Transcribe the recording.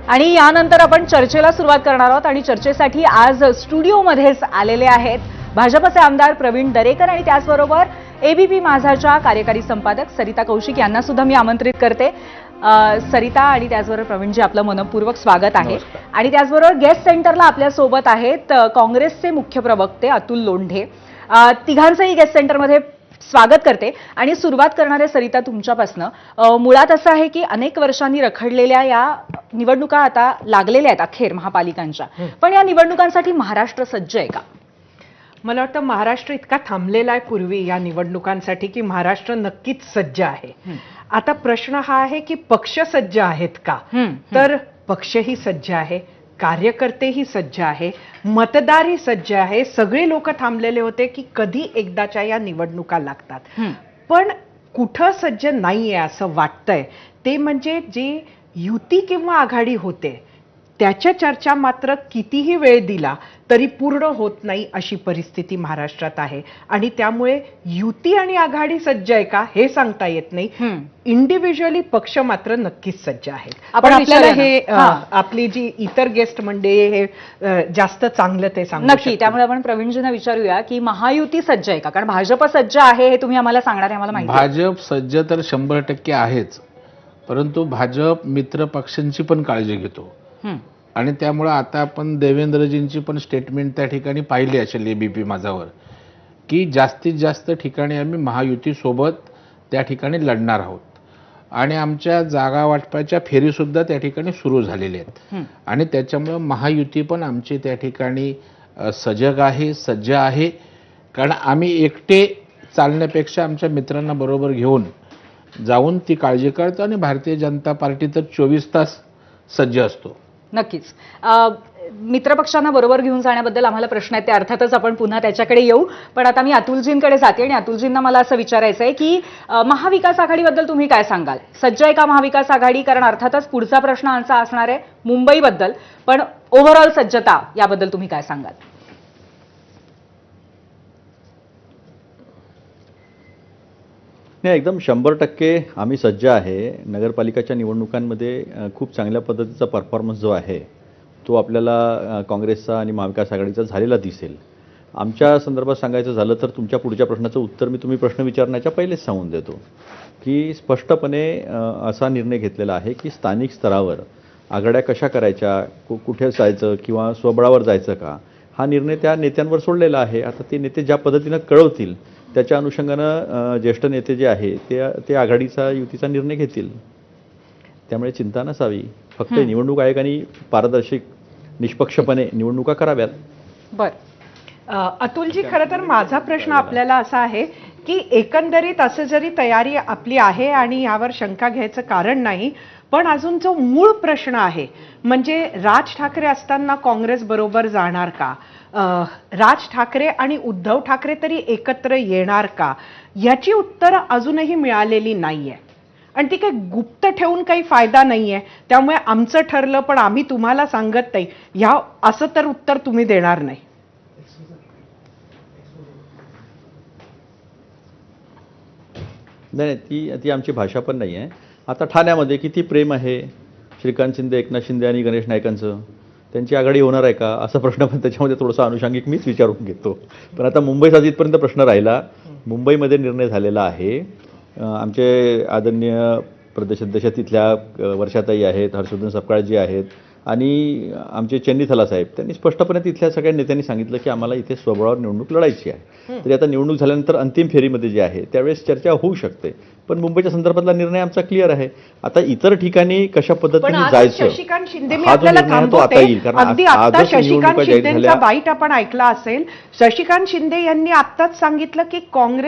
आणि यानंतर आपण चर्चेला सुरुवात करणार आहोत आणि चर्चेसाठी आज स्टुडिओमध्येच आलेले आहेत भाजपचे आमदार प्रवीण दरेकर आणि त्याचबरोबर एबीपी माझाच्या कार्यकारी संपादक सरिता कौशिक यांना सुद्धा मी आमंत्रित करते। सरिता आणि त्याचबरोबर प्रवीणजी आपलं मनपूर्वक स्वागत आहे। आणि त्याचबरोबर गेस्ट सेंटरला आपल्या सोबत आहेत काँग्रेसचे मुख्य प्रवक्ते अतुल लोंढे। तिघांचंही गेस्ट सेंटरमध्ये स्वागत करते आणि सुरुवात करणारे सरिता तुमच्यापासून। मुळात असं आहे की अनेक वर्षांनी रखडलेल्या या निवडणुका आता लागलेल्या आहेत अखेर महापालिकांच्या, पण या निवडणुकांसाठी महाराष्ट्र सज्ज आहे का? मला वाटतं महाराष्ट्र इतका थांबलेला आहे पूर्वी या निवडणुकांसाठी की महाराष्ट्र नक्कीच सज्ज आहे। आता प्रश्न हा आहे की पक्ष सज्ज आहेत का? तर पक्षही सज्ज आहे, कार्यकर्तेही सज्ज आहे, मतदारही सज्ज आहे। सगळे लोक थांबलेले होते की कधी एकदाच्या या निवडणुका लागतात। पण कुठं सज्ज नाहीये असं वाटतंय ते म्हणजे जी युती किंवा आघाडी होते त्याच्या चर्चा मात्र कितीही वेळ दिला तरी पूर्ण होत नाही अशी परिस्थिती महाराष्ट्रात आहे। आणि त्यामुळे युती आणि आघाडी सज्ज आहे का हे सांगता येत नाही। इंडिव्हिज्युअली पक्ष मात्र नक्कीच सज्ज आहेत। आपण आपल्याला हे आपली जी इतर गेस्ट मंडळी हे जास्त चांगलं ते सांगू नक्की। त्यामुळे आपण प्रवीणजींना विचारूया की महायुती सज्ज आहे का? कारण भाजप सज्ज आहे हे तुम्ही आम्हाला सांगणार आहे, आम्हाला माहिती आहे। भाजप सज्ज तर 100% आहेच, परंतु भाजप मित्र पक्षांची पण काळजी घेतो आणि त्यामुळे आता आपण देवेंद्रजींची पण स्टेटमेंट त्या ठिकाणी पाहिली असेल एबीपी माझावर की जास्तीत जास्त ठिकाणी आम्ही महायुती सोबत त्या ठिकाणी लढणार आहोत आणि आमच्या जागा वाटपाच्या फेरीसुद्धा त्या ठिकाणी सुरू झालेल्या आहेत आणि त्याच्यामुळे महायुती पण आमची त्या ठिकाणी सजग आहे, सज्ज आहे। कारण आम्ही एकटे चालण्यापेक्षा आमच्या मित्रांना बरोबर घेऊन जाऊन ती काळजी करतो आणि भारतीय जनता पार्टी तर 24 तास सज्ज असतो। नक्कीच। मित्रपक्षांना बरोबर घेऊन जाण्याबद्दल आम्हाला प्रश्न आहेत, ते अर्थातच आपण पुन्हा त्याच्याकडे येऊ। पण आता मी अतुलजींकडे जाते आणि अतुलजींना मला असं विचारायचं आहे की महाविकास आघाडीबद्दल तुम्ही काय सांगाल? सज्ज आहे का महाविकास आघाडी? कारण अर्थातच पुढचा प्रश्न आमचा असणार आहे मुंबईबद्दल, पण ओव्हरऑल सज्जता याबद्दल तुम्ही काय सांगाल? नाही, एकदम 100% आम्ही सज्ज आहे। नगरपालिकाच्या निवडणुकांमध्ये खूप चांगल्या पद्धतीचा परफॉर्मन्स जो आहे तो आपल्याला काँग्रेसचा आणि महाविकास आघाडीचा झालेला दिसेल। आमच्या संदर्भात सांगायचं झालं तर तुमच्या पुढच्या प्रश्नाचं उत्तर मी तुम्ही प्रश्न विचारण्याच्या पहिलेच सांगून देतो की स्पष्टपणे असा निर्णय घेतलेला आहे की स्थानिक स्तरावर आघाड्या कशा करायच्या, कुठे जायचं किंवा स्वबळावर जायचं का, हा निर्णय त्या नेत्यांवर सोडलेला आहे। आता ते नेते ज्या पद्धतीनं कळवतील त्याच्या अनुषंगानं ज्येष्ठ नेते जे आहे ते आघाडीचा युतीचा निर्णय घेतील। त्यामुळे चिंता नसावी, फक्त निवडणूक आयोगाने पारदर्शक निष्पक्षपणे निवडणुका कराव्यात। बरं अतुलजी, खरं तर माझा प्रश्न आपल्याला असा आहे की एकंदरीत असं जरी तयारी आपली आहे आणि यावर शंका घ्यायचं कारण नाही, पण अजून जो मूळ प्रश्न आहे म्हणजे राज ठाकरे असताना काँग्रेस बरोबर जाणार का? राज ठाकरे आणि उद्धव ठाकरे तरी एकत्र येणार का? याची उत्तरं अजूनही मिळालेली नाहीये आणि ती काही गुप्त ठेवून काही फायदा नाहीये। त्यामुळे आमचं ठरलं पण आम्ही तुम्हाला सांगत नाही ह्या असं तर उत्तर तुम्ही देणार नाही। नाही, ती आमची भाषा पण नाही आहे। आता ठाण्यामध्ये किती प्रेम आहे श्रीकांत शिंदे, एकनाथ शिंदे आणि गणेश नाईकांचं, त्यांची आघाडी होणार आहे का असा प्रश्न पण त्याच्यामध्ये थोडासा अनुषंगिक मीच विचारून घेतो। पण आता मुंबईचा जिथपर्यंत प्रश्न राहिला, मुंबईमध्ये निर्णय झालेला आहे। आमचे आदरणीय प्रदेशाध्यक्ष तिथल्या वर्षाताई आहेत, हर्षवर्धन सपकाळजी आहेत आणि आमचे चेन्नीथला साहेब, त्यांनी स्पष्टपणे तिथल्या सगळ्या नेत्यांनी सांगितलं की आम्हाला इथे स्वबळावर निवडणूक लढायची आहे। तरी आता निवडणूक झाल्यानंतर अंतिम फेरीमध्ये जे आहे त्यावेळेस चर्चा होऊ शकते, पण मुंबईच्या संदर्भातला निर्णय आमचा क्लिअर आहे। आता इतर ठिकाणी कशा पद्धतीने जायचं शशिकांत शिंदे मी आपल्याला थांबवते। अगदी आता शशिकांत शिंदेचा बाईट आपण ऐकला असेल। शशिकांत शिंदे यांनी आत्ताच सांगितलं की काँग्रेस